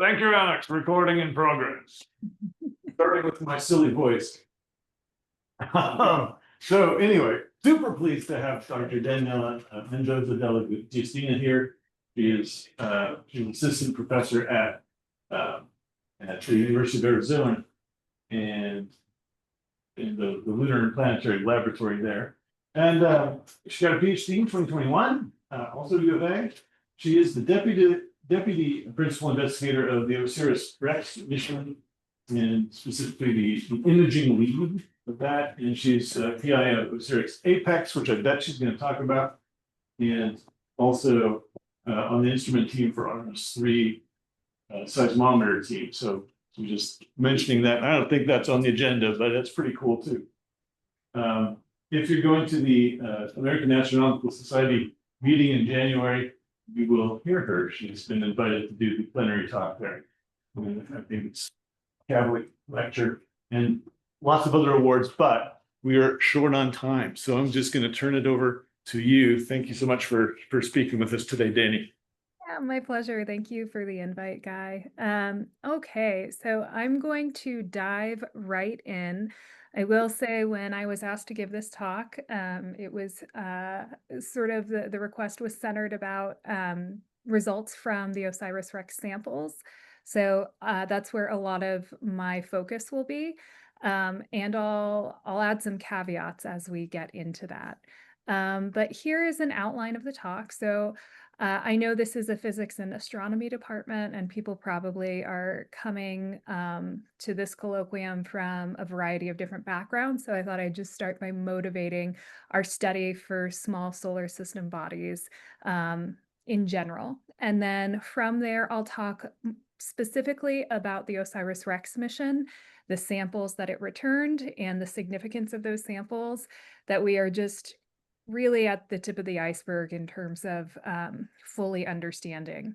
Thank you, Alex. Recording in progress. Starting with my silly voice. So anyway, super pleased to have Dr. Daniella DellaGiustina here. She is she's an assistant professor at the University of Arizona and in the Lunar and Planetary Laboratory there. And she got a PhD in 2021, also at U of A. She is the deputy principal investigator of the OSIRIS-REx mission, and specifically the imaging lead of that. And she's PI of OSIRIS-APEX, which I bet she's going to talk about, and also on the instrument team for Artemis 3 seismometer team. So just mentioning that. I don't think that's on the agenda, but that's pretty cool too. If you're going to the American Astronomical Society meeting in January, you will hear her. She's been invited to do the plenary talk there. And I think it's a Catholic lecture and lots of other awards, but we are short on time. So I'm just going to turn it over to you. Thank you so much for speaking with us today, Danny. Yeah, my pleasure. Thank you for the invite, Guy. Okay, so I'm going to dive right in. I will say when I was asked to give this talk, it was sort of the request was centered about results from the OSIRIS-REx samples. So that's where a lot of my focus will be. And I'll add some caveats as we get into that. But here is an outline of the talk. So I know this is a physics and astronomy department, and people probably are coming to this colloquium from a variety of different backgrounds. So I thought I'd just start by motivating our study for small solar system bodies in general. And then from there, I'll talk specifically about the OSIRIS-REx mission, the samples that it returned, and the significance of those samples that we are just really at the tip of the iceberg in terms of fully understanding.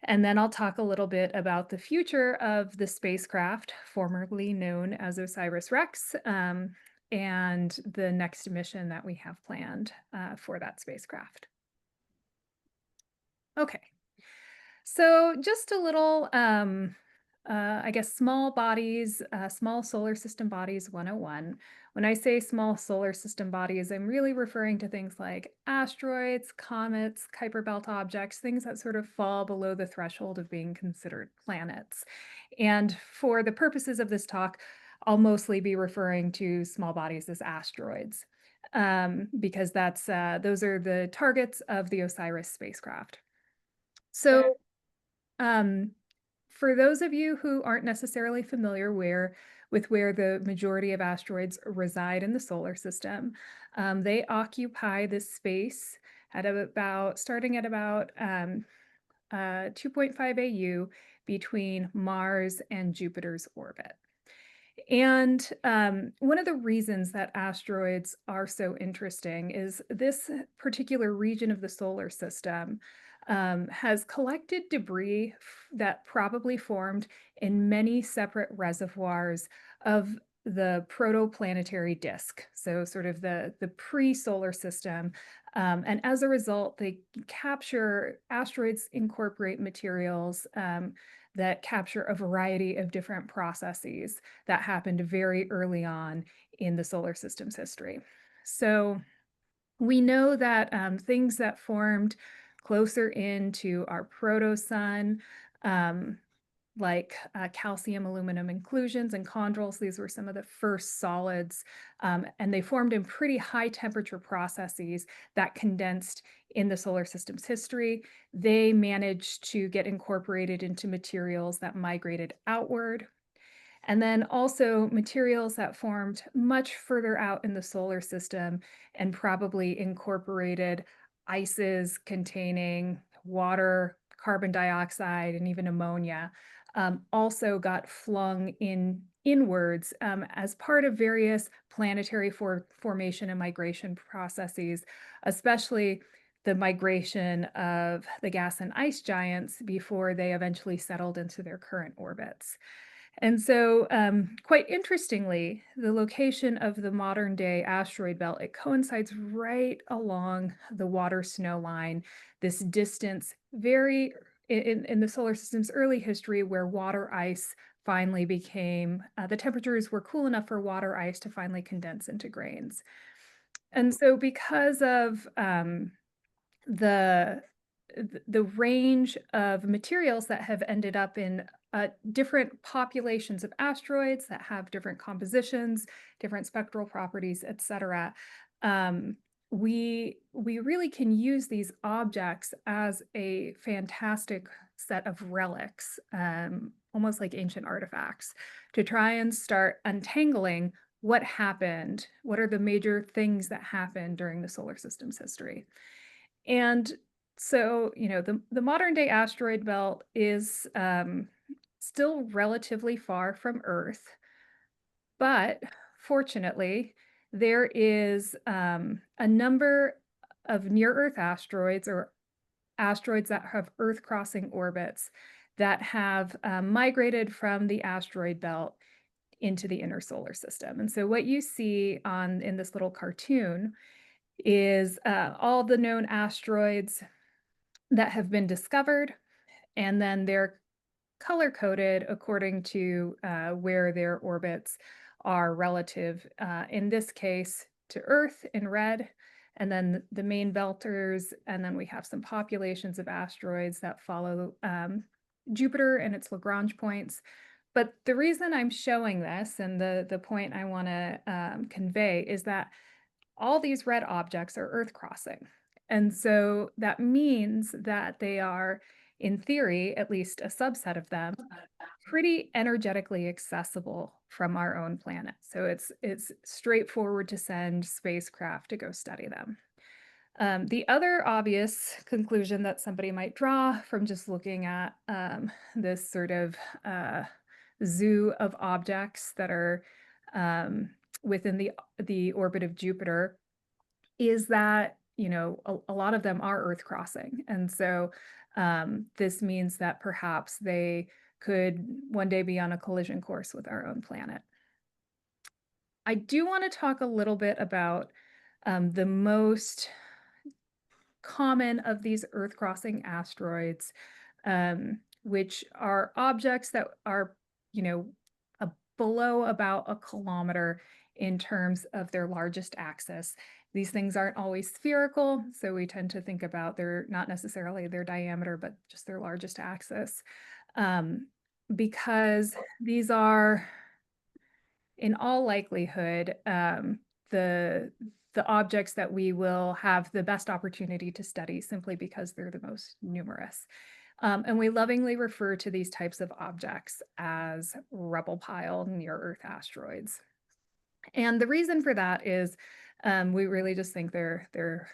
And then I'll talk a little bit about the future of the spacecraft, formerly known as OSIRIS-REx, and the next mission that we have planned for that spacecraft. Okay, so just a little, I guess, small bodies, small solar system bodies 101. When I say small solar system bodies, I'm really referring to things like asteroids, comets, Kuiper belt objects, things that sort of fall below the threshold of being considered planets. And for the purposes of this talk, I'll mostly be referring to small bodies as asteroids, because those are the targets of the OSIRIS spacecraft. So for those of you who aren't necessarily familiar with where the majority of asteroids reside in the solar system, they occupy this space at starting at about 2.5 AU between Mars and Jupiter's orbit. And one of the reasons that asteroids are so interesting is this particular region of the solar system has collected debris that probably formed in many separate reservoirs of the protoplanetary disk, so sort of the pre-solar system. And as a result, asteroids incorporate materials that capture a variety of different processes that happened very early on in the solar system's history. So we know that things that formed closer into our proto-sun, like calcium aluminum inclusions and chondrules, these were some of the first solids, and they formed in pretty high temperature processes that condensed in the solar system's history. They managed to get incorporated into materials that migrated outward. And then also materials that formed much further out in the solar system and probably incorporated ices containing water, carbon dioxide, and even ammonia, also got flung inwards as part of various planetary formation and migration processes, especially the migration of the gas and ice giants before they eventually settled into their current orbits. And so quite interestingly, the location of the modern day asteroid belt, it coincides right along the water snow line, this distance very in the solar system's early history where water ice finally became, the temperatures were cool enough for water ice to finally condense into grains. And so because of the the range of materials that have ended up in different populations of asteroids that have different compositions, different spectral properties, etc. Um, we really can use these objects as a fantastic set of relics, almost like ancient artifacts, to try and start untangling what happened, what are the major things that happened during the solar system's history. And so, the modern day asteroid belt is still relatively far from Earth, but fortunately, there is a number of near Earth asteroids or asteroids that have Earth crossing orbits that have migrated from the asteroid belt into the inner solar system. And so, what you see in this little cartoon is all the known asteroids that have been discovered, and then they're color coded according to where their orbits are relative, in this case, to Earth in red, and then the main belters, and then we have some populations of asteroids that follow Jupiter and its Lagrange points. But the reason I'm showing this and the point I want to convey is that all these red objects are Earth crossing. And so that means that they are, in theory, at least a subset of them, pretty energetically accessible from our own planet. So it's straightforward to send spacecraft to go study them. The other obvious conclusion that somebody might draw from just looking at this sort of zoo of objects that are within the orbit of Jupiter is that, a lot of them are Earth crossing. And so this means that perhaps they could one day be on a collision course with our own planet. I do want to talk a little bit about the most common of these Earth crossing asteroids, which are objects that are, below about a kilometer in terms of their largest axis. These things aren't always spherical, so we tend to think about not necessarily their diameter, but just their largest axis. Because these are, in all likelihood, the objects that we will have the best opportunity to study simply because they're the most numerous. And we lovingly refer to these types of objects as rubble pile near-Earth asteroids. And the reason for that is we really just think they're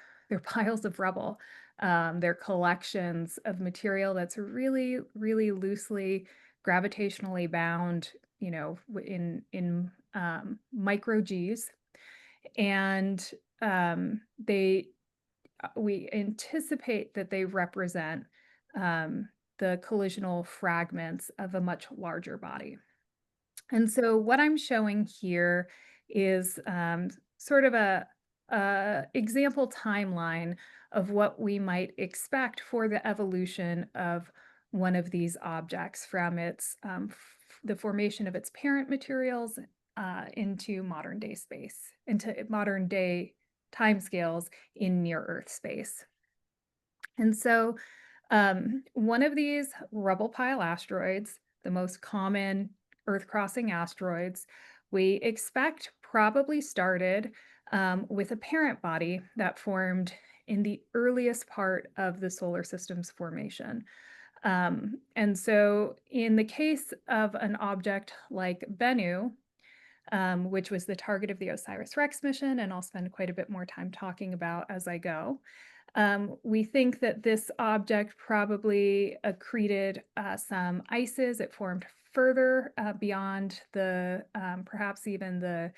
piles of rubble. They're collections of material that's really, really loosely gravitationally bound, in micro Gs. And we anticipate that they represent the collisional fragments of a much larger body. And so what I'm showing here is sort of a example timeline of what we might expect for the evolution of one of these objects from the formation of its parent materials into modern day space, into modern day timescales in near Earth space. And so one of these rubble pile asteroids, the most common Earth crossing asteroids, we expect probably started with a parent body that formed in the earliest part of the solar system's formation. And so in the case of an object like Bennu, which was the target of the OSIRIS-REx mission, and I'll spend quite a bit more time talking about as I go, we think that this object probably accreted some ices. It formed further beyond perhaps even the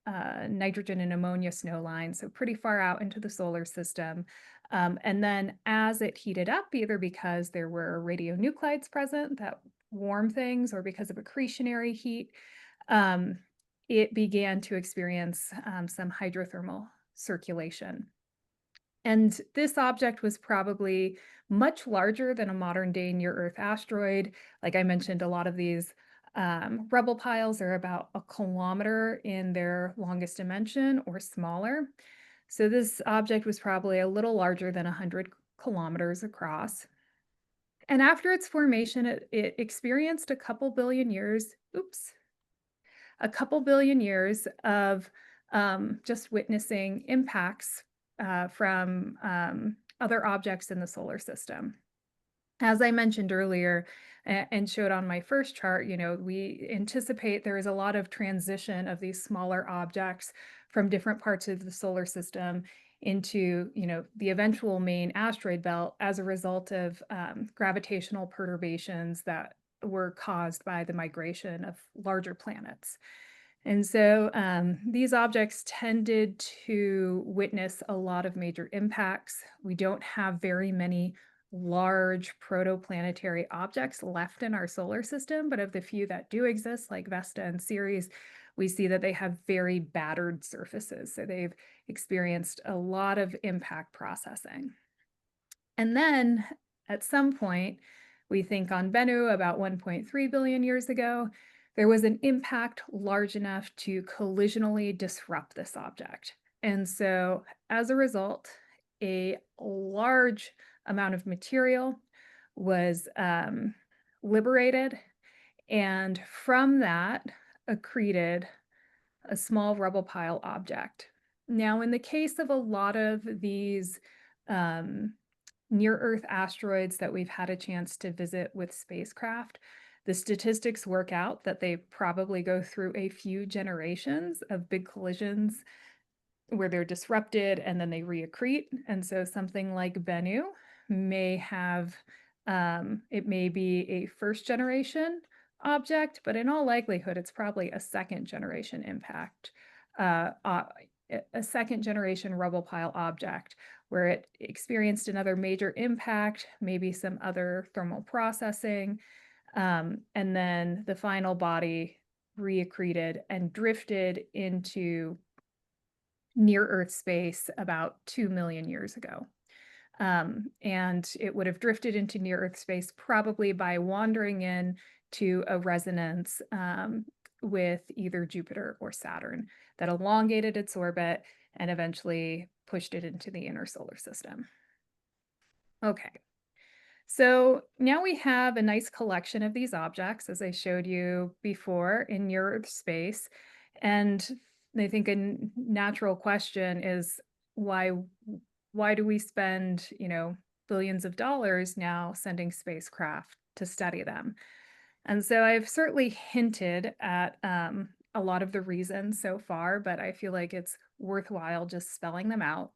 nitrogen and ammonia snow line, so pretty far out into the solar system. And then as it heated up, either because there were radionuclides present that warm things or because of accretionary heat, it began to experience some hydrothermal circulation. And this object was probably much larger than a modern day near Earth asteroid. Like I mentioned, a lot of these rubble piles are about a kilometer in their longest dimension or smaller. So this object was probably a little larger than 100 kilometers across. And after its formation, it experienced a couple billion years of just witnessing impacts from other objects in the solar system. As I mentioned earlier and showed on my first chart, we anticipate there is a lot of transition of these smaller objects from different parts of the solar system into, the eventual main asteroid belt as a result of gravitational perturbations that were caused by the migration of larger planets. And so these objects tended to witness a lot of major impacts. We don't have very many large protoplanetary objects left in our solar system, but of the few that do exist, like Vesta and Ceres, we see that they have very battered surfaces. So they've experienced a lot of impact processing. And then at some point, we think on Bennu about 1.3 billion years ago, there was an impact large enough to collisionally disrupt this object. And so as a result, a large amount of material was liberated, and from that accreted a small rubble pile object. Now, in the case of a lot of these near-Earth asteroids that we've had a chance to visit with spacecraft, the statistics work out that they probably go through a few generations of big collisions where they're disrupted and then they reaccrete. And so something like Bennu may have, it may be a first generation object, but in all likelihood, it's probably a second generation impact, a second generation rubble pile object where it experienced another major impact, maybe some other thermal processing, and then the final body reaccreted and drifted into near Earth space about 2 million years ago. And it would have drifted into near Earth space probably by wandering in to a resonance with either Jupiter or Saturn that elongated its orbit and eventually pushed it into the inner solar system. Okay, so now we have a nice collection of these objects, as I showed you before, in near Earth space. And I think a natural question is why do we spend, billions of dollars now sending spacecraft to study them? And so I've certainly hinted at a lot of the reasons so far, but I feel like it's worthwhile just spelling them out.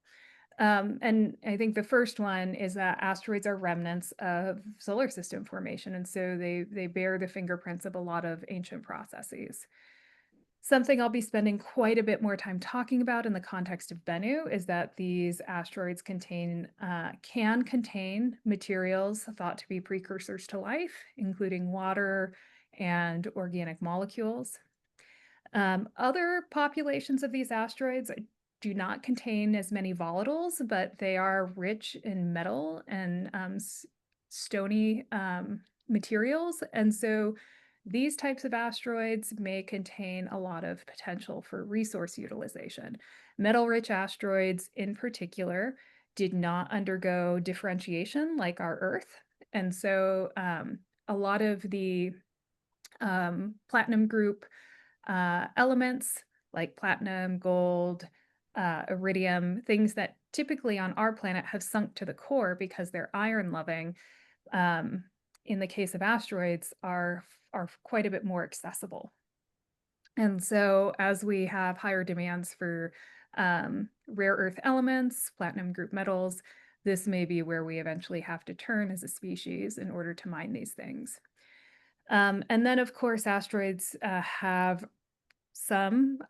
And I think the first one is that asteroids are remnants of solar system formation, and so they bear the fingerprints of a lot of ancient processes. Something I'll be spending quite a bit more time talking about in the context of Bennu is that these asteroids can contain materials thought to be precursors to life, including water and organic molecules. Other populations of these asteroids do not contain as many volatiles, but they are rich in metal and stony materials. And so these types of asteroids may contain a lot of potential for resource utilization. Metal-rich asteroids in particular did not undergo differentiation like our Earth. And so a lot of the platinum group elements like platinum, gold, iridium, things that typically on our planet have sunk to the core because they're iron loving, in the case of asteroids are quite a bit more accessible. And so as we have higher demands for rare earth elements, platinum group metals, this may be where we eventually have to turn as a species in order to mine these things. And then of course, some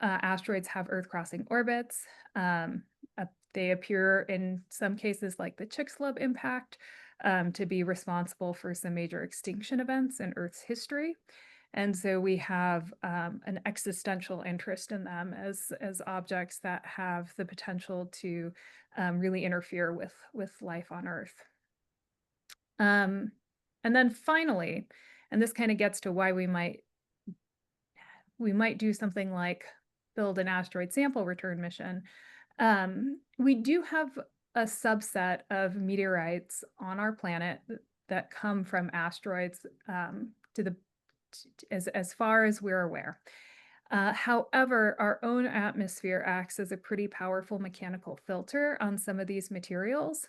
asteroids have Earth-crossing orbits. They appear in some cases like the Chicxulub impact to be responsible for some major extinction events in Earth's history. And so we have an existential interest in them as objects that have the potential to really interfere with life on Earth. And then finally, and this kind of gets to why we might do something like build an asteroid sample return mission. We do have a subset of meteorites on our planet that come from asteroids to the as far as we're aware. However, our own atmosphere acts as a pretty powerful mechanical filter on some of these materials.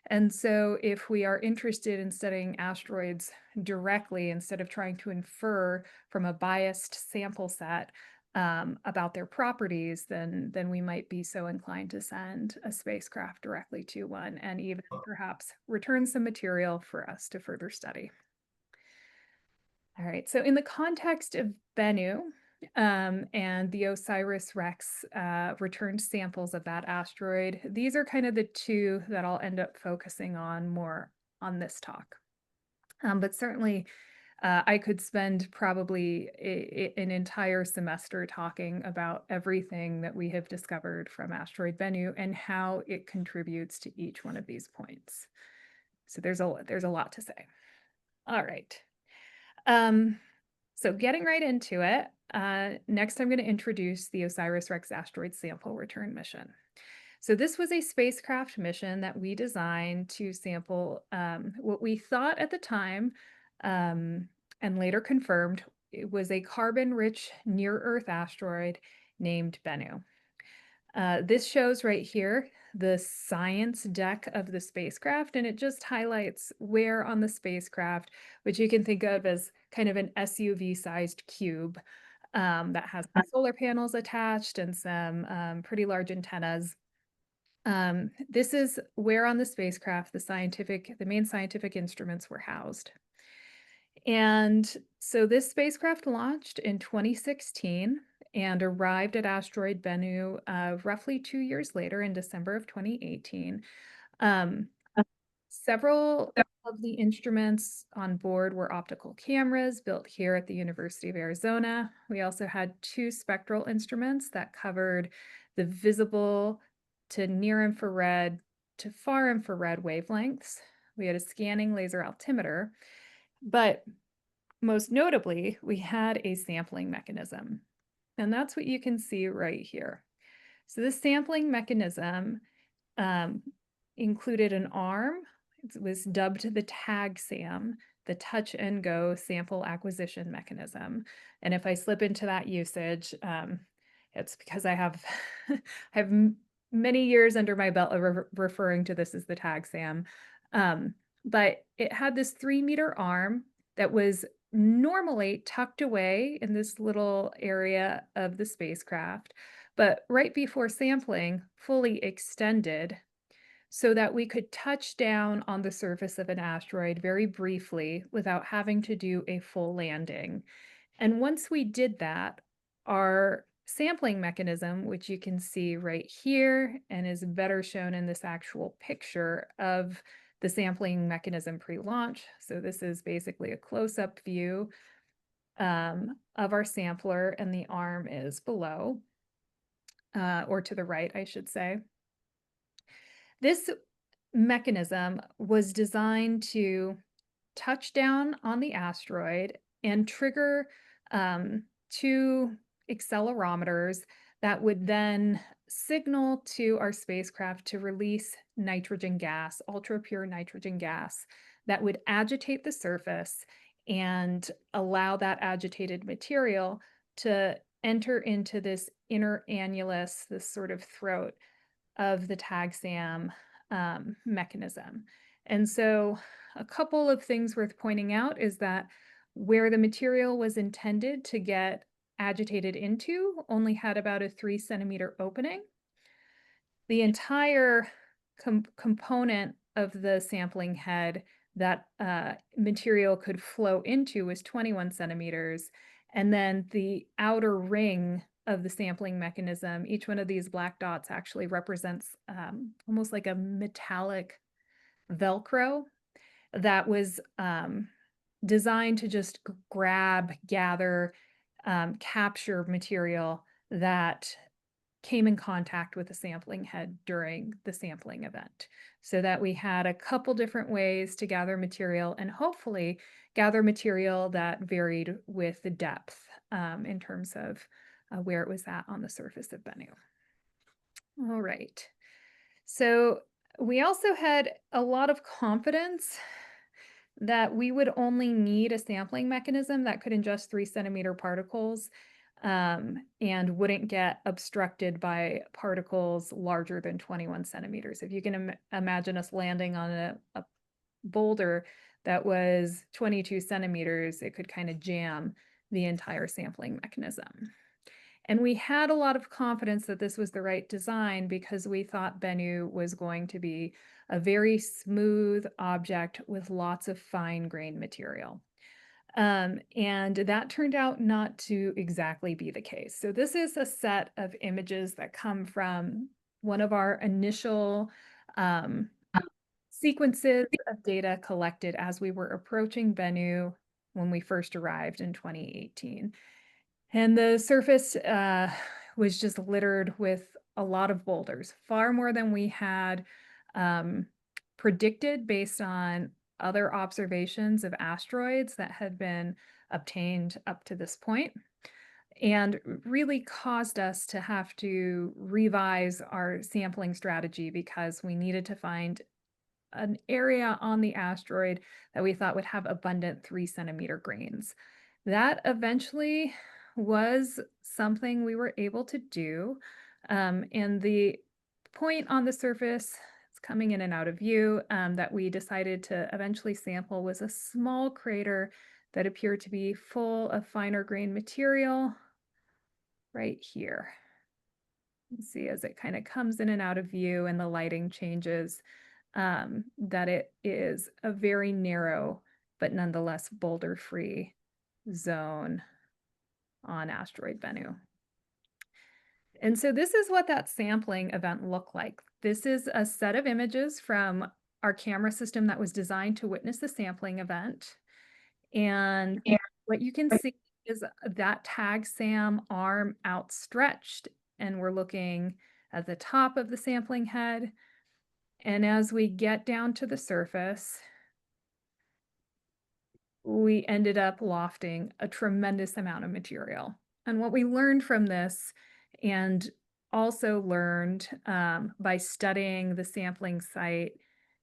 And so if we are interested in studying asteroids directly instead of trying to infer from a biased sample set about their properties, then we might be so inclined to send a spacecraft directly to one and even perhaps return some material for us to further study. All right, so in the context of Bennu and the OSIRIS-REx returned samples of that asteroid, these are kind of the two that I'll end up focusing on more on this talk. But certainly I could spend probably an entire semester talking about everything that we have discovered from asteroid Bennu and how it contributes to each one of these points. So there's a lot to say. All right. So getting right into it, next I'm going to introduce the OSIRIS-REx asteroid sample return mission. So this was a spacecraft mission that we designed to sample what we thought at the time and later confirmed it was a carbon-rich near-Earth asteroid named Bennu. This shows right here the science deck of the spacecraft, and it just highlights where on the spacecraft, which you can think of as kind of an SUV-sized cube that has some solar panels attached and some pretty large antennas. This is where on the spacecraft the main scientific instruments were housed. And so this spacecraft launched in 2016 and arrived at asteroid Bennu roughly 2 years later in December of 2018. Several of the instruments on board were optical cameras built here at the University of Arizona. We also had 2 spectral instruments that covered the visible to near infrared to far infrared wavelengths. We had a scanning laser altimeter, but most notably, we had a sampling mechanism. And that's what you can see right here. So this sampling mechanism included an arm. It was dubbed the tag SAM, the touch and go sample acquisition mechanism. And if I slip into that usage, it's because I have many years under my belt of referring to this as the tag SAM. But it had this 3-meter arm that was normally tucked away in this little area of the spacecraft, but right before sampling, fully extended so that we could touch down on the surface of an asteroid very briefly without having to do a full landing. And once we did that, our sampling mechanism, which you can see right here and is better shown in this actual picture of the sampling mechanism pre-launch. So this is basically a close-up view of our sampler, and the arm is below, or to the right, I should say. This mechanism was designed to touch down on the asteroid and trigger 2 accelerometers that would then signal to our spacecraft to release nitrogen gas, ultra pure nitrogen gas, that would agitate the surface and allow that agitated material to enter into this inner annulus, this sort of throat of the tag SAM mechanism. And so a couple of things worth pointing out is that where the material was intended to get agitated into only had about a 3-centimeter opening. The entire component of the sampling head that material could flow into was 21 centimeters. And then the outer ring of the sampling mechanism, each one of these black dots actually represents almost like a metallic Velcro that was designed to just grab, gather, capture material that came in contact with the sampling head during the sampling event, so that we had a couple different ways to gather material and hopefully gather material that varied with the depth in terms of where it was at on the surface of Bennu. All right. So we also had a lot of confidence that we would only need a sampling mechanism that could ingest 3 centimeter particles and wouldn't get obstructed by particles larger than 21 centimeters. If you can imagine us landing on a boulder that was 22 centimeters, it could kind of jam the entire sampling mechanism. And we had a lot of confidence that this was the right design because we thought Bennu was going to be a very smooth object with lots of fine grained material. And that turned out not to exactly be the case. So this is a set of images that come from one of our initial sequences of data collected as we were approaching Bennu when we first arrived in 2018. And the surface was just littered with a lot of boulders, far more than we had predicted based on other observations of asteroids that had been obtained up to this point, and really caused us to have to revise our sampling strategy because we needed to find an area on the asteroid that we thought would have abundant 3 centimeter grains. That eventually was something we were able to do. And the point on the surface, it's coming in and out of view, that we decided to eventually sample was a small crater that appeared to be full of finer grained material right here. You can see as it kind of comes in and out of view and the lighting changes, that it is a very narrow but nonetheless boulder-free zone on asteroid Bennu. And so this is what that sampling event looked like. This is a set of images from our camera system that was designed to witness the sampling event. And what you can see is that tag SAM arm outstretched, and we're looking at the top of the sampling head. And as we get down to the surface, we ended up lofting a tremendous amount of material. And what we learned from this, and also learned by studying the sampling site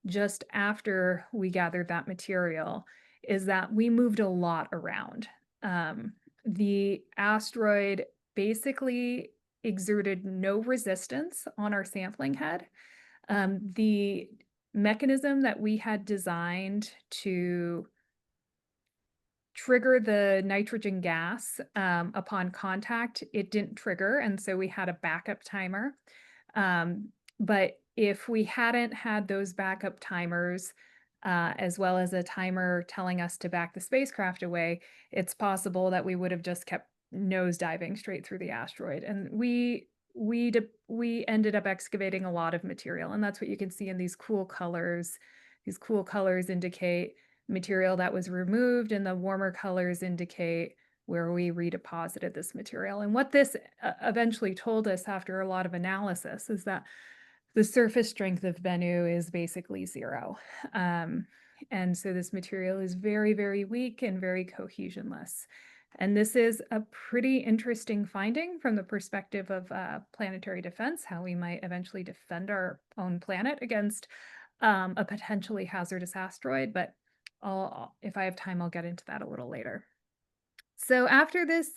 just after we gathered that material, is that we moved a lot around. The asteroid basically exerted no resistance on our sampling head. The mechanism that we had designed to trigger the nitrogen gas upon contact, it didn't trigger, and so we had a backup timer. But if we hadn't had those backup timers, as well as a timer telling us to back the spacecraft away, it's possible that we would have just kept nosediving straight through the asteroid. And we ended up excavating a lot of material, and that's what you can see in these cool colors. These cool colors indicate material that was removed, and the warmer colors indicate where we redeposited this material. And what this eventually told us after a lot of analysis is that the surface strength of Bennu is basically 0. And so this material is very, very weak and very cohesionless. And this is a pretty interesting finding from the perspective of planetary defense, how we might eventually defend our own planet against a potentially hazardous asteroid. But if I have time, I'll get into that a little later. So after this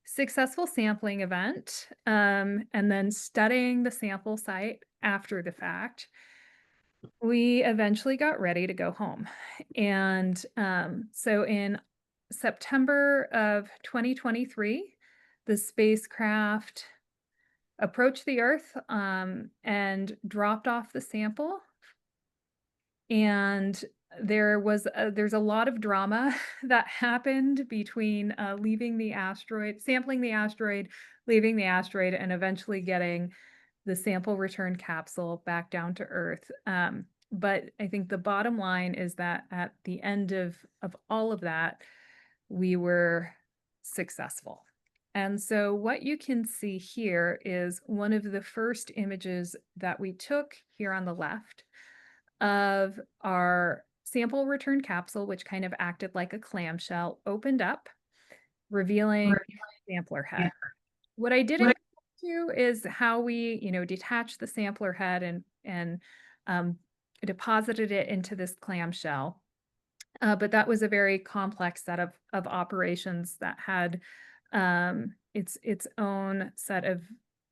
successful sampling event, and then studying the sample site after the fact, we eventually got ready to go home. And so in September of 2023, the spacecraft approached the Earth and dropped off the sample. And there's a lot of drama that happened between leaving the asteroid, sampling the asteroid, leaving the asteroid, and eventually getting the sample return capsule back down to Earth. But I think the bottom line is that at the end of all of that, we were successful. And so what you can see here is one of the first images that we took here on the left of our sample return capsule, which kind of acted like a clamshell, opened up, revealing the sampler head. What I didn't do is how we, detached the sampler head and um, deposited it into this clamshell. But that was a very complex set of operations that had its own set of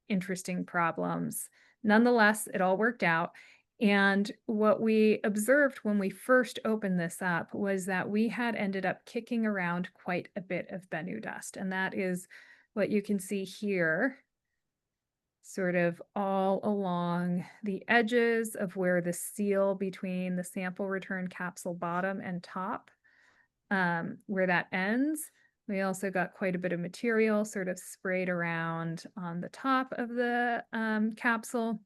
interesting problems. Nonetheless, it all worked out. And what we observed when we first opened this up was that we had ended up kicking around quite a bit of Bennu dust. And that is what you can see here, sort of all along the edges of where the seal between the sample return capsule bottom and top, where that ends. We also got quite a bit of material sort of sprayed around on the top of the capsule.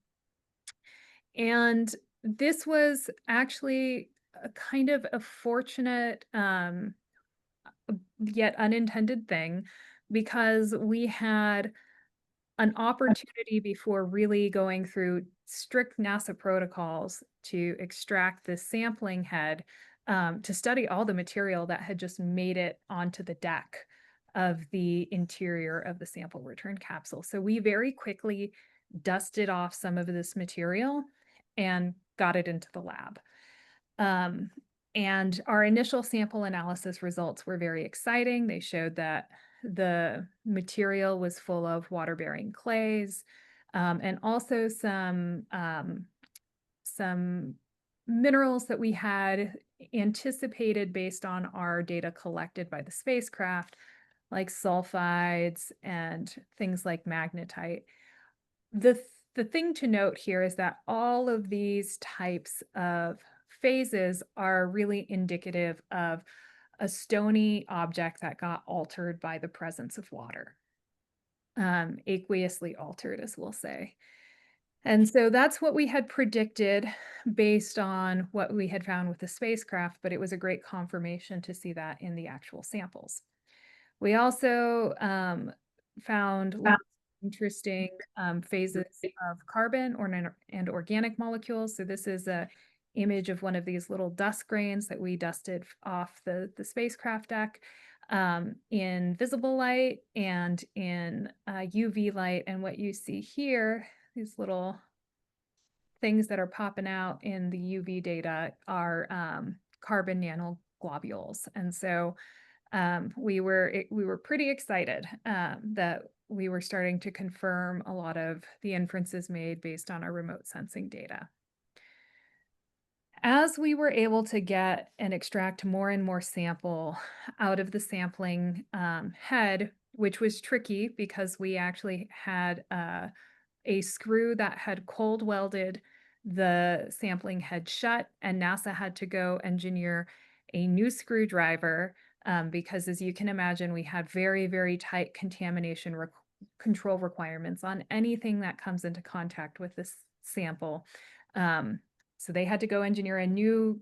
And this was actually a kind of a fortunate yet unintended thing, because we had an opportunity before really going through strict NASA protocols to extract the sampling head, to study all the material that had just made it onto the deck of the interior of the sample return capsule. So we very quickly dusted off some of this material and got it into the lab. And our initial sample analysis results were very exciting. They showed that the material was full of water-bearing clays, and also some minerals that we had anticipated based on our data collected by the spacecraft, like sulfides and things like magnetite. The thing to note here is that all of these types of phases are really indicative of a stony object that got altered by the presence of water, aqueously altered, as we'll say. And so that's what we had predicted based on what we had found with the spacecraft, but it was a great confirmation to see that in the actual samples. We also found lots of interesting phases of carbon and organic molecules. So this is a image of one of these little dust grains that we dusted off the spacecraft deck in visible light and in UV light. And what you see here, these little things that are popping out in the UV data, are carbon nanoglobules. And so we were pretty excited that we were starting to confirm a lot of the inferences made based on our remote sensing data. As we were able to get and extract more and more sample out of the sampling head, which was tricky because we actually had a screw that had cold welded the sampling head shut, and NASA had to go engineer a new screwdriver because, as you can imagine, we had very, very tight contamination control requirements on anything that comes into contact with this sample. So they had to go engineer a new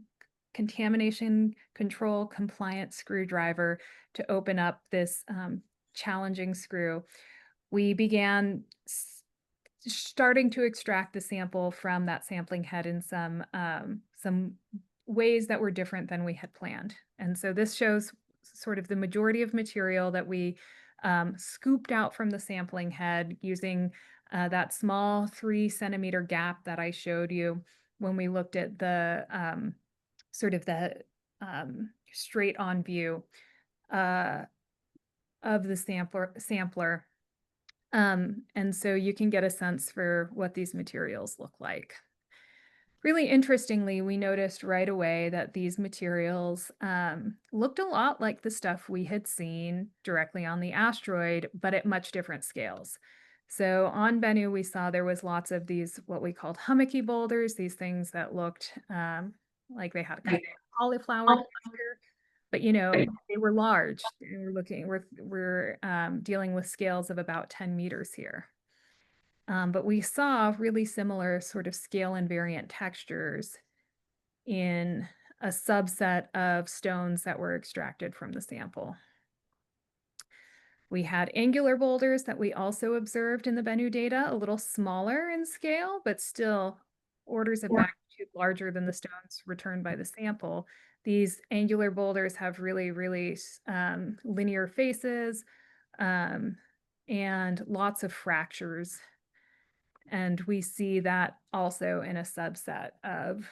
contamination control compliant screwdriver to open up this challenging screw. We began starting to extract the sample from that sampling head in some ways that were different than we had planned. And so this shows sort of the majority of material that we scooped out from the sampling head using that small 3-centimeter gap that I showed you when we looked at the sort of the straight on view of the sampler. And so you can get a sense for what these materials look like. Really interestingly, we noticed right away that these materials looked a lot like the stuff we had seen directly on the asteroid, but at much different scales. So on Bennu, we saw there was lots of these, what we called hummocky boulders, these things that looked like they had a kind of cauliflower texture, but they were large. We're dealing with scales of about 10 meters here. But we saw really similar sort of scale invariant textures in a subset of stones that were extracted from the sample. We had angular boulders that we also observed in the Bennu data, a little smaller in scale, but still orders of magnitude larger than the stones returned by the sample. These angular boulders have really, really linear faces and lots of fractures. And we see that also in a subset of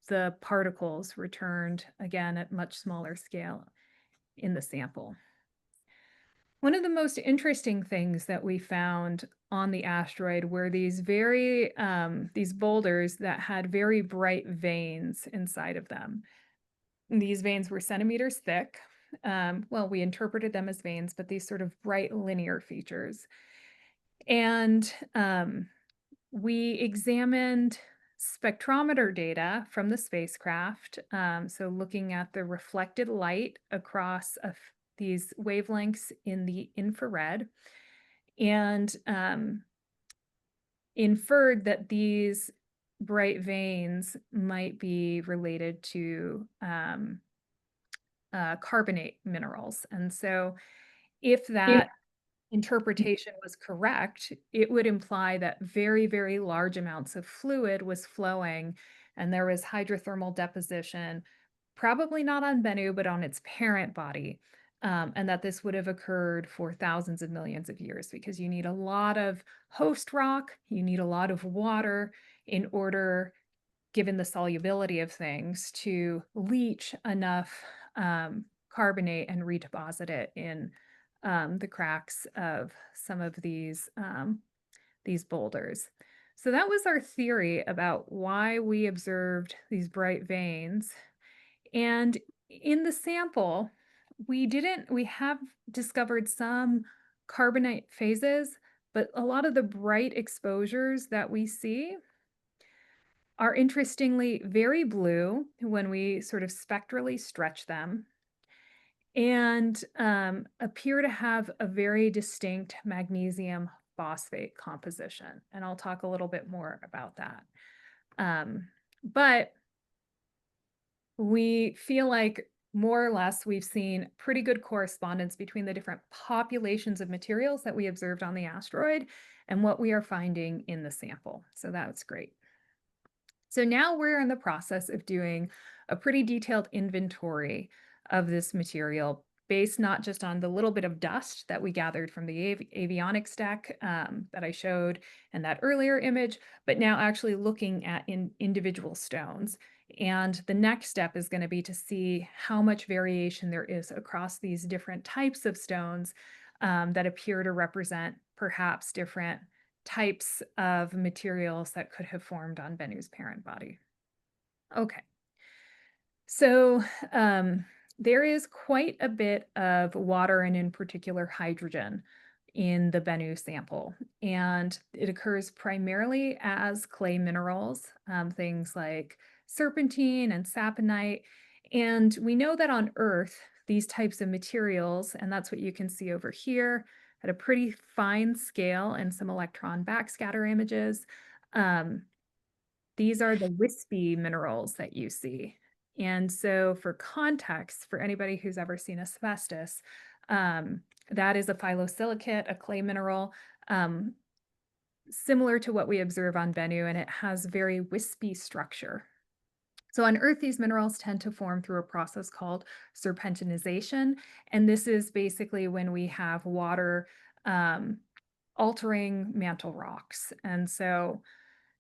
the particles returned, again, at much smaller scale in the sample. One of the most interesting things that we found on the asteroid were these these boulders that had very bright veins inside of them. And these veins were centimeters thick. Well, we interpreted them as veins, but these sort of bright linear features. And we examined spectrometer data from the spacecraft. So looking at the reflected light across these wavelengths in the infrared, and inferred that these bright veins might be related to carbonate minerals. And so if that interpretation was correct, it would imply that very, very large amounts of fluid was flowing and there was hydrothermal deposition, probably not on Bennu, but on its parent body. And that this would have occurred for thousands of millions of years because you need a lot of host rock, you need a lot of water in order, given the solubility of things, to leach enough carbonate and redeposit it in the cracks of some of these boulders. So that was our theory about why we observed these bright veins. And in the sample, we have discovered some carbonate phases, but a lot of the bright exposures that we see are interestingly very blue when we sort of spectrally stretch them, and appear to have a very distinct magnesium phosphate composition. And I'll talk a little bit more about that. But we feel like more or less we've seen pretty good correspondence between the different populations of materials that we observed on the asteroid and what we are finding in the sample. So that's great. So now we're in the process of doing a pretty detailed inventory of this material based not just on the little bit of dust that we gathered from the avionics deck that I showed in that earlier image, but now actually looking at individual stones. And the next step is going to be to see how much variation there is across these different types of stones that appear to represent perhaps different types of materials that could have formed on Bennu's parent body. Okay. So there is quite a bit of water, and in particular hydrogen, in the Bennu sample. And it occurs primarily as clay minerals, things like serpentine and saponite. And we know that on Earth, these types of materials, and that's what you can see over here, at a pretty fine scale and some electron backscatter images. These are the wispy minerals that you see. And so for context, for anybody who's ever seen asbestos, that is a phyllosilicate, a clay mineral, similar to what we observe on Bennu, and it has very wispy structure. So on Earth, these minerals tend to form through a process called serpentinization. And this is basically when we have water altering mantle rocks. And so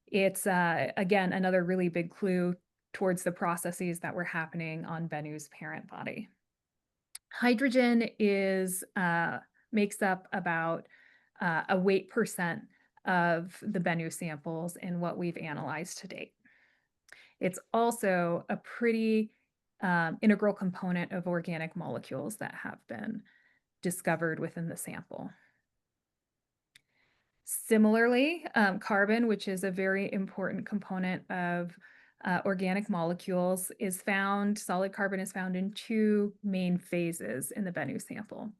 it's, again, another really big clue towards the processes that were happening on Bennu's parent body. Hydrogen makes up about a weight percent of the Bennu samples in what we've analyzed to date. It's also a pretty integral component of organic molecules that have been discovered within the sample. Similarly, carbon, which is a very important component of organic molecules, solid carbon is found in two main phases in the Bennu sample.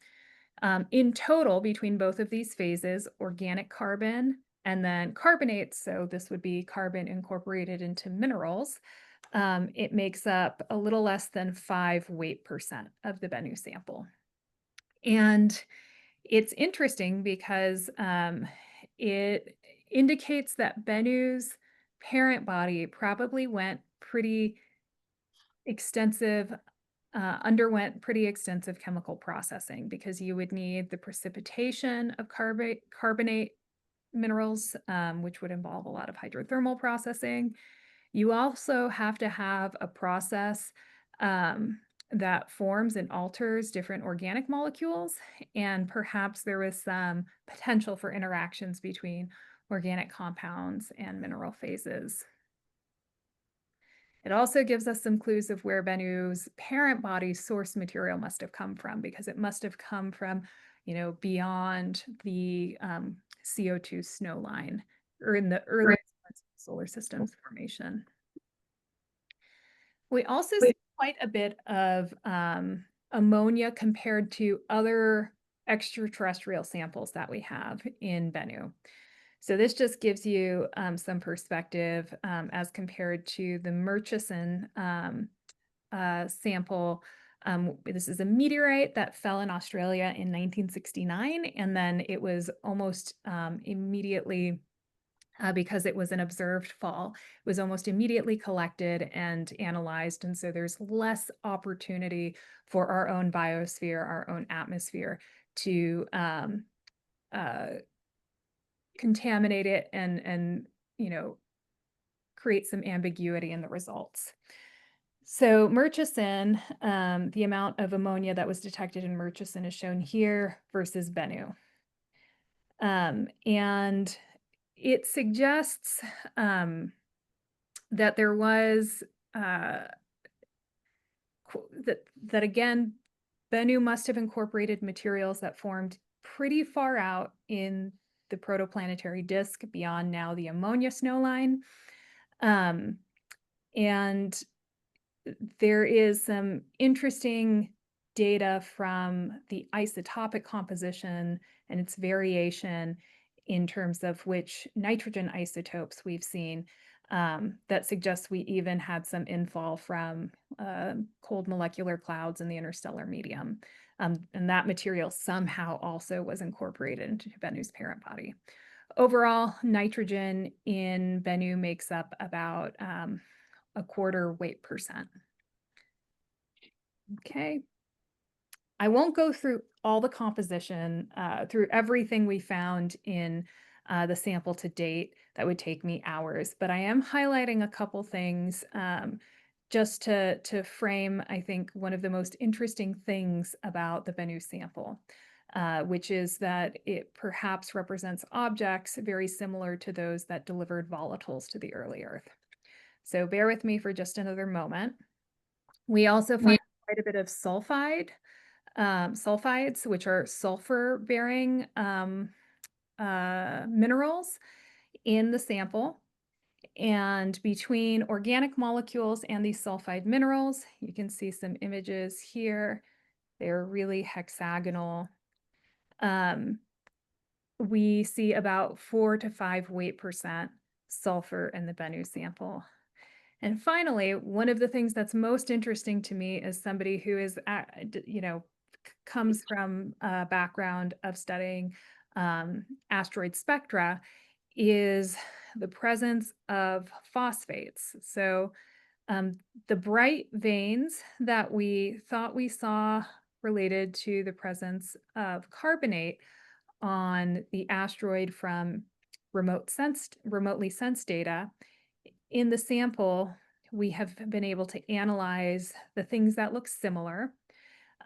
In total, between both of these phases, organic carbon and then carbonates, so this would be carbon incorporated into minerals, it makes up a little less than 5 weight% of the Bennu sample. And it's interesting because it indicates that Bennu's parent body probably went pretty extensive, underwent pretty extensive chemical processing, because you would need the precipitation of carbonate minerals, which would involve a lot of hydrothermal processing. You also have to have a process that forms and alters different organic molecules, and perhaps there was some potential for interactions between organic compounds and mineral phases. It also gives us some clues of where Bennu's parent body's source material must have come from, because it must have come from, beyond the CO2 snow line, or in the early solar system's formation. We also see quite a bit of ammonia compared to other extraterrestrial samples that we have in Bennu. So this just gives you some perspective as compared to the Murchison sample. This is a meteorite that fell in Australia in 1969, and then it was almost immediately, because it was an observed fall, it was almost immediately collected and analyzed. And so there's less opportunity for our own biosphere, our own atmosphere, to contaminate it and create some ambiguity in the results. So Murchison, the amount of ammonia that was detected in Murchison is shown here versus Bennu. And it suggests that there was that again, Bennu must have incorporated materials that formed pretty far out in the protoplanetary disk, beyond now the ammonia snow line. And there is some interesting data from the isotopic composition and its variation in terms of which nitrogen isotopes we've seen, that suggests we even had some infall from cold molecular clouds in the interstellar medium. And that material somehow also was incorporated into Bennu's parent body. Overall, nitrogen in Bennu makes up about a quarter weight%. Okay. I won't go through all the composition, through everything we found in the sample to date. That would take me hours, but I am highlighting a couple things just to frame, I think, one of the most interesting things about the Bennu sample, which is that it perhaps represents objects very similar to those that delivered volatiles to the early Earth. So bear with me for just another moment. We also find quite a bit of sulfides, which are sulfur-bearing minerals in the sample. And between organic molecules and these sulfide minerals, you can see some images here. They're really hexagonal. We see about 4 to 5 weight% sulfur in the Bennu sample. And finally, one of the things that's most interesting to me as somebody who is, comes from a background of studying asteroid spectra, is the presence of phosphates. So the bright veins that we thought we saw related to the presence of carbonate on the asteroid from remotely sensed data, in the sample, we have been able to analyze the things that look similar.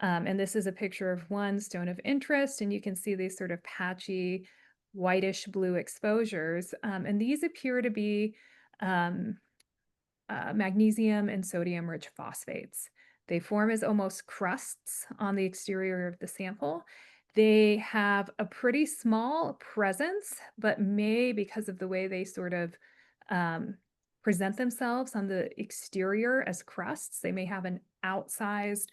And this is a picture of one stone of interest, and you can see these sort of patchy whitish blue exposures. And these appear to be magnesium and sodium rich phosphates. They form as almost crusts on the exterior of the sample. They have a pretty small presence, but may, because of the way they sort of present themselves on the exterior as crusts, they may have an outsized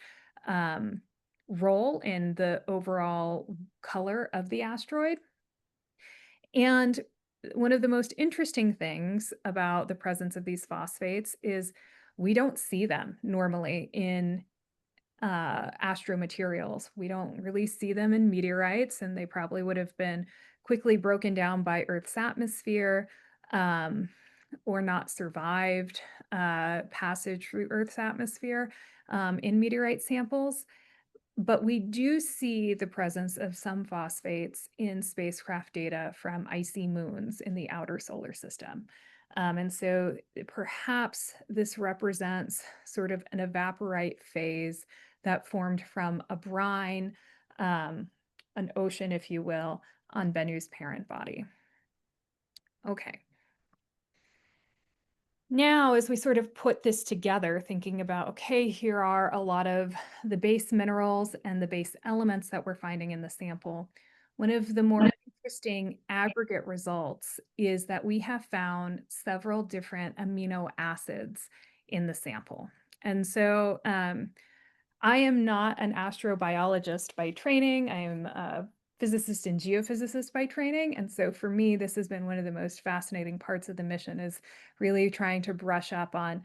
role in the overall color of the asteroid. And one of the most interesting things about the presence of these phosphates is we don't see them normally in astromaterials. We don't really see them in meteorites, and they probably would have been quickly broken down by Earth's atmosphere, um, or not survived passage through Earth's atmosphere in meteorite samples. But we do see the presence of some phosphates in spacecraft data from icy moons in the outer solar system. And so perhaps this represents sort of an evaporite phase that formed from a brine, an ocean, if you will, on Bennu's parent body. Okay. Now, as we sort of put this together, thinking about, okay, here are a lot of the base minerals and the base elements that we're finding in the sample. One of the more interesting aggregate results is that we have found several different amino acids in the sample. And so I am not an astrobiologist by training. I am a physicist and geophysicist by training. And so for me, this has been one of the most fascinating parts of the mission, is really trying to brush up on,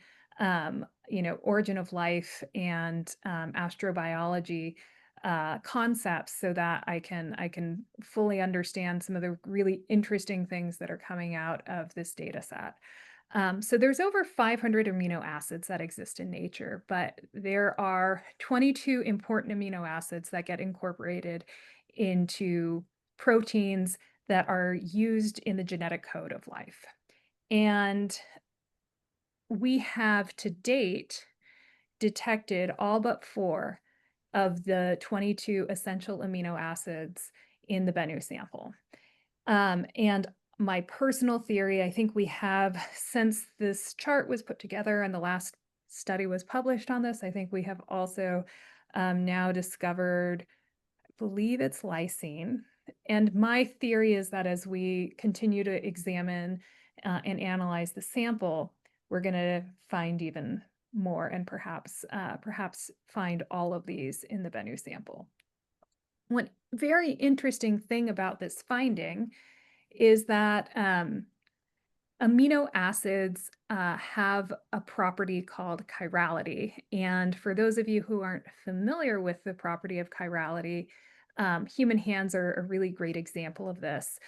origin of life and astrobiology concepts, so that I can fully understand some of the really interesting things that are coming out of this data set. So there's over 500 amino acids that exist in nature, but there are 22 important amino acids that get incorporated into proteins that are used in the genetic code of life. And we have to date detected all but 4 of the 22 essential amino acids in the Bennu sample. And my personal theory, I think we have, since this chart was put together and the last study was published on this, I think we have also now discovered, I believe it's lysine. And my theory is that as we continue to examine and analyze the sample, we're going to find even more, and perhaps find all of these in the Bennu sample. One very interesting thing about this finding is that amino acids have a property called chirality. And for those of you who aren't familiar with the property of chirality, human hands are a really great example of this,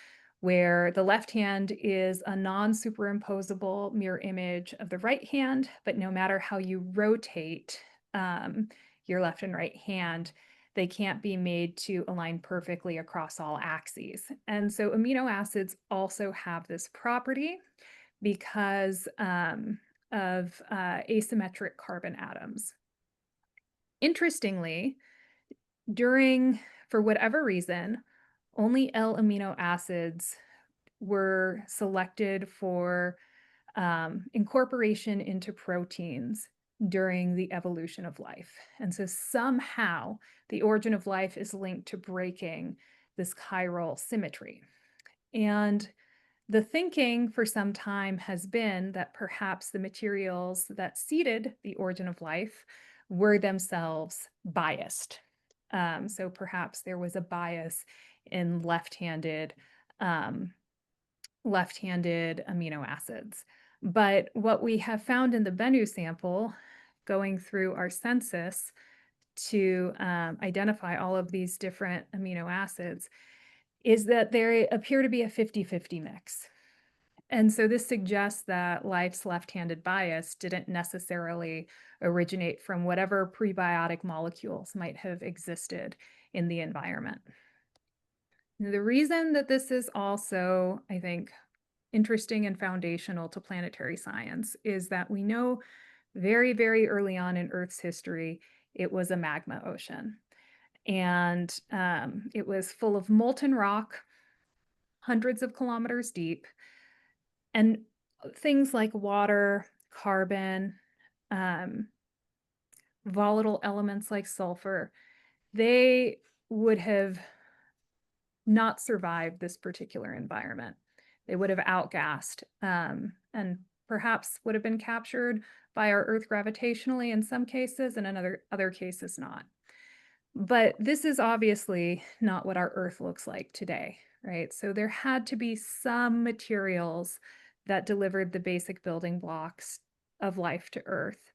where the left hand is a non-superimposable mirror image of the right hand, but no matter how you rotate your left and right hand, they can't be made to align perfectly across all axes. And so amino acids also have this property because of asymmetric carbon atoms. Interestingly, for whatever reason, only L amino acids were selected for incorporation into proteins during the evolution of life. And so somehow the origin of life is linked to breaking this chiral symmetry. And the thinking for some time has been that perhaps the materials that seeded the origin of life were themselves biased. So perhaps there was a bias in left-handed amino acids. But what we have found in the Bennu sample, going through our census to identify all of these different amino acids, is that there appear to be a 50-50 mix. And so this suggests that life's left-handed bias didn't necessarily originate from whatever prebiotic molecules might have existed in the environment. The reason that this is also, I think, interesting and foundational to planetary science is that we know very, very early on in Earth's history, it was a magma ocean. And it was full of molten rock, hundreds of kilometers deep, and things like water, carbon, volatile elements like sulfur, they would have not survived this particular environment. They would have outgassed and perhaps would have been captured by our Earth gravitationally in some cases, and in other cases not. But this is obviously not what our Earth looks like today, right? So there had to be some materials that delivered the basic building blocks of life to Earth.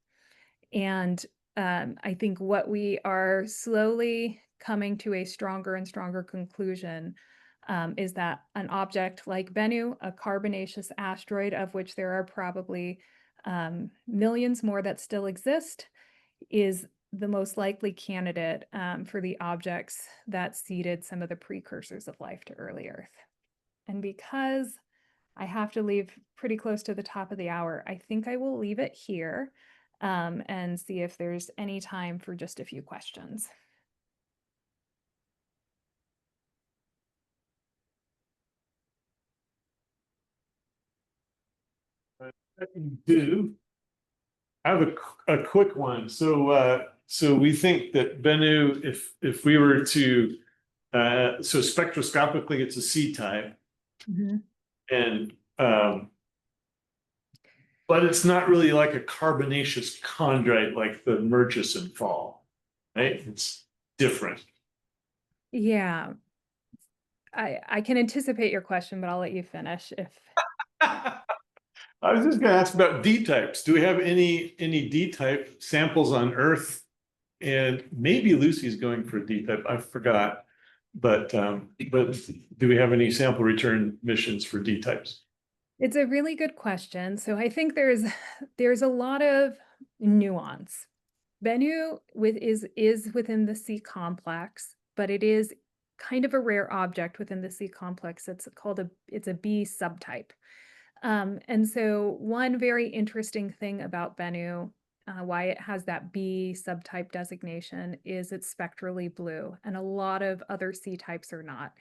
And I think what we are slowly coming to a stronger and stronger conclusion is that an object like Bennu, a carbonaceous asteroid, of which there are probably millions more that still exist, is the most likely candidate for the objects that seeded some of the precursors of life to early Earth. And because I have to leave pretty close to the top of the hour, I think I will leave it here and see if there's any time for just a few questions. I can do. I have a quick one. So we think that Bennu, if we were to, so spectroscopically, it's a C type, and but it's not really like a carbonaceous chondrite like the Murchison fall, right? It's different. Yeah, I can anticipate your question, but I'll let you finish if. I was just going to ask about D types. Do we have any D type samples on Earth? And maybe Lucy's going for D type. I forgot, but do we have any sample return missions for D types? It's a really good question. So I think there's a lot of nuance. Bennu is within the C complex, but it is kind of a rare object within the C complex. It's a B subtype. And so one very interesting thing about Bennu, why it has that B subtype designation, is it's spectrally blue, and a lot of other C types are not.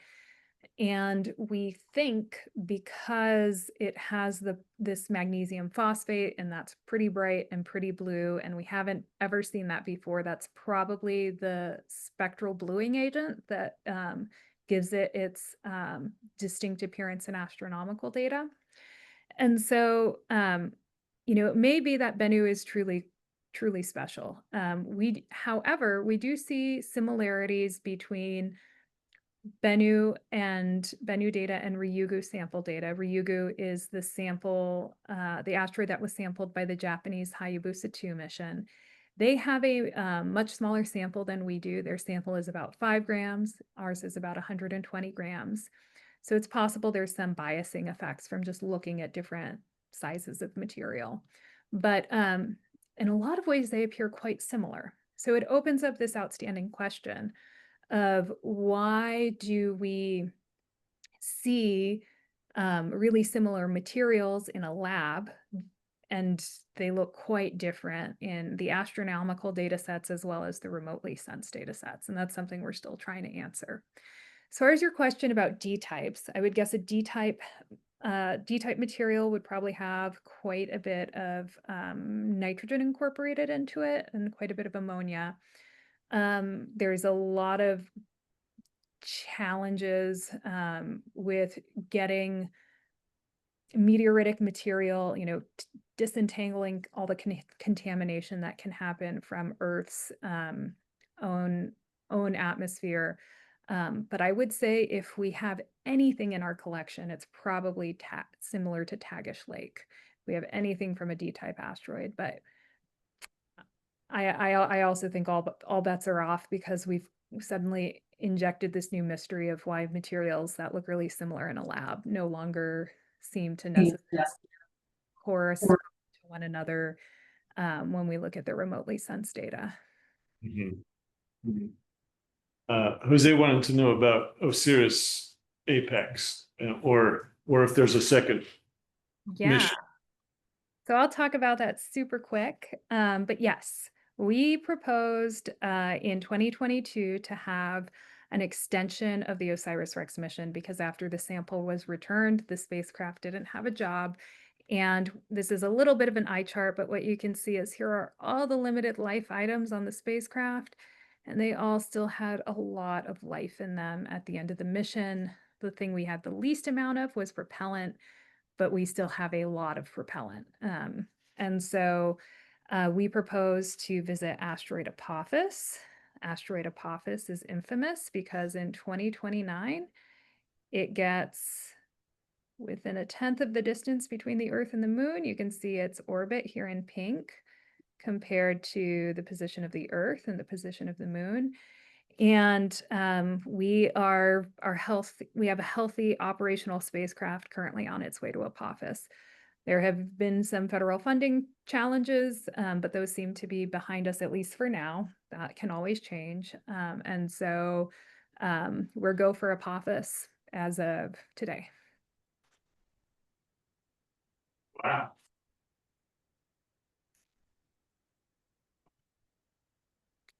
And we think because it has this magnesium phosphate, and that's pretty bright and pretty blue, and we haven't ever seen that before, that's probably the spectral bluing agent that gives it its distinct appearance in astronomical data. And so, it may be that Bennu is truly, truly special. However, we do see similarities between Bennu data and Ryugu sample data. Ryugu is the asteroid that was sampled by the Japanese Hayabusa 2 mission. They have a much smaller sample than we do. Their sample is about 5 grams. Ours is about 120 grams. So it's possible there's some biasing effects from just looking at different sizes of material. But in a lot of ways, they appear quite similar. So it opens up this outstanding question of why do we see really similar materials in a lab, and they look quite different in the astronomical data sets as well as the remotely sensed data sets. And that's something we're still trying to answer. As far as your question about D types, I would guess a D type material would probably have quite a bit of nitrogen incorporated into it and quite a bit of ammonia. There's a lot of challenges with getting meteoritic material, disentangling all the contamination that can happen from Earth's own atmosphere. But I would say if we have anything in our collection, it's probably similar to Tagish Lake. We have anything from a D-type asteroid, but I also think all bets are off because we've suddenly injected this new mystery of why materials that look really similar in a lab no longer seem to necessarily correspond to one another when we look at the remotely sensed data. Jose wanted to know about OSIRIS-APEX, or if there's a second mission. So I'll talk about that super quick. But yes, we proposed in 2022 to have an extension of the OSIRIS-REx mission because after the sample was returned, the spacecraft didn't have a job. And this is a little bit of an eye chart, but what you can see is here are all the limited life items on the spacecraft, and they all still had a lot of life in them at the end of the mission. The thing we had the least amount of was propellant, but we still have a lot of propellant. And so we propose to visit asteroid Apophis. Asteroid Apophis is infamous because in 2029, it gets within 1/10 of the distance between the Earth and the Moon. You can see its orbit here in pink, compared to the position of the Earth and the position of the Moon. And we have a healthy operational spacecraft currently on its way to Apophis. There have been some federal funding challenges, but those seem to be behind us, at least for now. That can always change. And so we're go for Apophis as of today. Wow.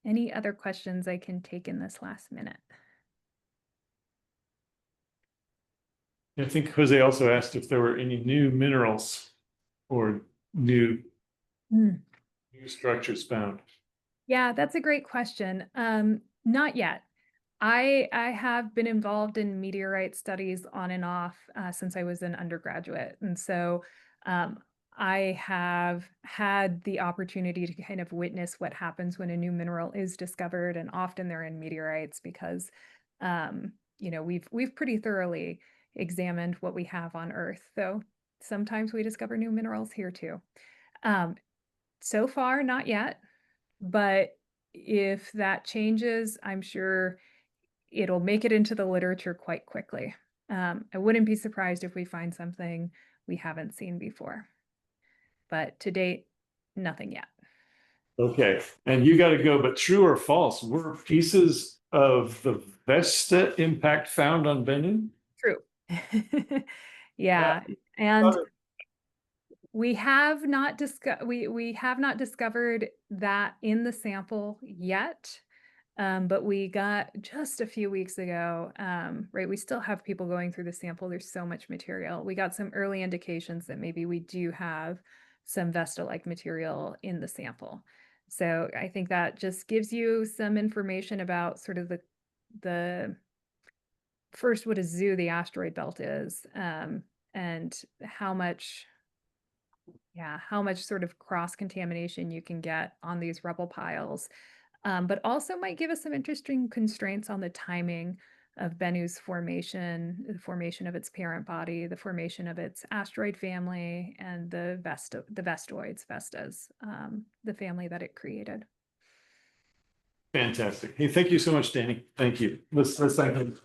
Any other questions I can take in this last minute? I think Jose also asked if there were any new minerals or new structures found. Yeah, that's a great question. Not yet. I have been involved in meteorite studies on and off since I was an undergraduate. And so I have had the opportunity to kind of witness what happens when a new mineral is discovered. And often they're in meteorites because, you know, we've pretty thoroughly examined what we have on Earth. Though sometimes we discover new minerals here too. So far, not yet. But if that changes, I'm sure it'll make it into the literature quite quickly. I wouldn't be surprised if we find something we haven't seen before. But to date, nothing yet. Okay, and you got to go, but true or false, were pieces of the Vesta impact found on Bennu? True. Yeah, and we have not discovered that in the sample yet. But we got just a few weeks ago, right? We still have people going through the sample. There's so much material. We got some early indications that maybe we do have some Vesta-like material in the sample. So I think that just gives you some information about sort of the first, what a zoo the asteroid belt is, and how much sort of cross-contamination you can get on these rubble piles. But also might give us some interesting constraints on the timing of Bennu's formation, the formation of its parent body, the formation of its asteroid family, and the Vestoids, Vestas, the family that it created. Fantastic. Hey, thank you so much, Danny. Thank you. Let's thank you.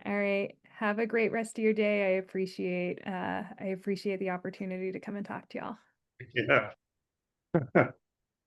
All right. Have a great rest of your day. I appreciate the opportunity to come and talk to y'all. Yeah.